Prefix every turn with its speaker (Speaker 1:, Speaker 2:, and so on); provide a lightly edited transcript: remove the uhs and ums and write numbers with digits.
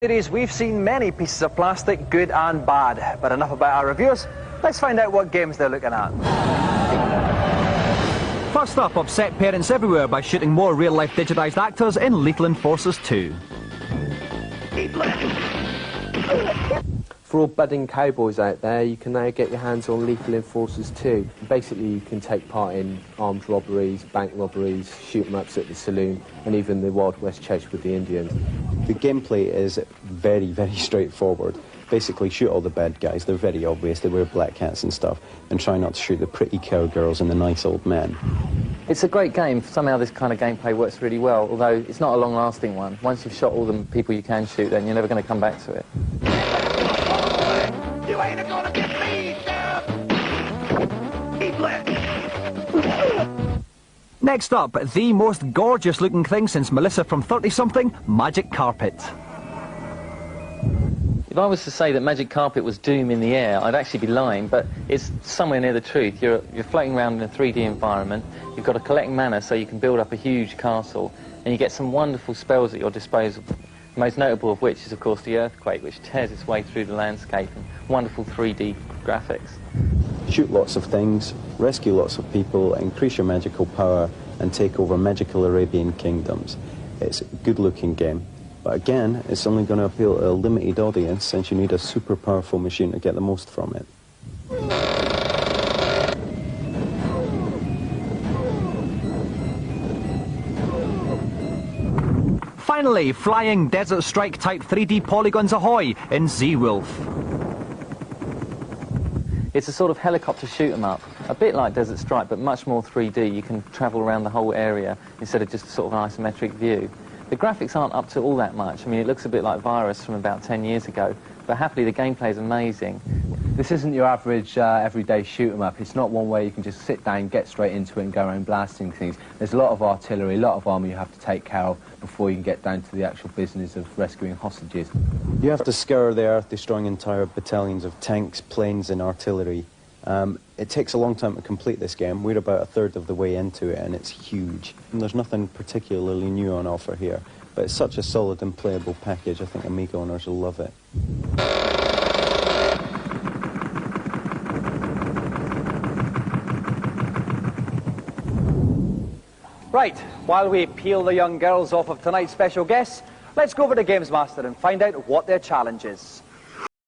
Speaker 1: Series, we've seen many pieces of plastic, good and bad. But enough about our reviews. Let's find out what games they're looking at. First up, upset parents everywhere by shooting more real-life digitised actors in Lethal Enforcers 2.
Speaker 2: For all budding cowboys out there, you can now get your hands on Lethal Enforcers 2. Basically, you can take part in armed robberies, bank robberies, shoot-em-ups at the saloon, and even the Wild West chase with the Indians.
Speaker 3: The gameplay is very, very straightforward. Basically, shoot all the bad guys. They're very obvious. They wear black hats and stuff, and try not to shoot the pretty cowgirls and the nice old men.
Speaker 4: It's a great game. Somehow this kind of gameplay works really well, although it's not a long-lasting one. Once you've shot all the people you can shoot, then you're never going to come back to it.
Speaker 5: You ain't gonna get me down.
Speaker 1: Next up, the most gorgeous-looking thing since Melissa from 30-something, Magic Carpet.
Speaker 4: If I was to say that Magic Carpet was Doom in the air, I'd actually be lying, but it's somewhere near the truth. You're floating around in a 3D environment, you've got to collect mana so you can build up a huge castle, and you get some wonderful spells at your disposal, the most notable of which is, of course, the earthquake, which tears its way through the landscape, and wonderful 3D graphics.
Speaker 3: Shoot lots of things, rescue lots of people, increase your magical power, and take over magical Arabian kingdoms. It's a good-looking game. But again, it's only going to appeal to a limited audience since you need a super powerful machine to get the most from it.
Speaker 1: Finally, flying Desert Strike type 3D polygons ahoy in Zeewolf.
Speaker 4: It's a sort of helicopter shoot-'em-up, a bit like Desert Strike, but much more 3D. You can travel around the whole area instead of just sort of an isometric view. The graphics aren't up to all that much. I mean, it looks a bit like Virus from about 10 years ago, but happily the gameplay is amazing.
Speaker 2: This isn't your average everyday shoot-em-up. It's not one where you can just sit down, get straight into it and go around blasting things. There's a lot of artillery, a lot of armour you have to take care of before you can get down to the actual business of rescuing hostages.
Speaker 3: You have to scour the earth, destroying entire battalions of tanks, planes and artillery. It takes a long time to complete this game. We're about a third of the way into it and it's huge. And there's nothing particularly new on offer here, but it's such a solid and playable package. I think Amiga owners will love it.
Speaker 1: Right, while we peel the young girls off of tonight's special guests, let's go over to GamesMaster and find out what their challenge is.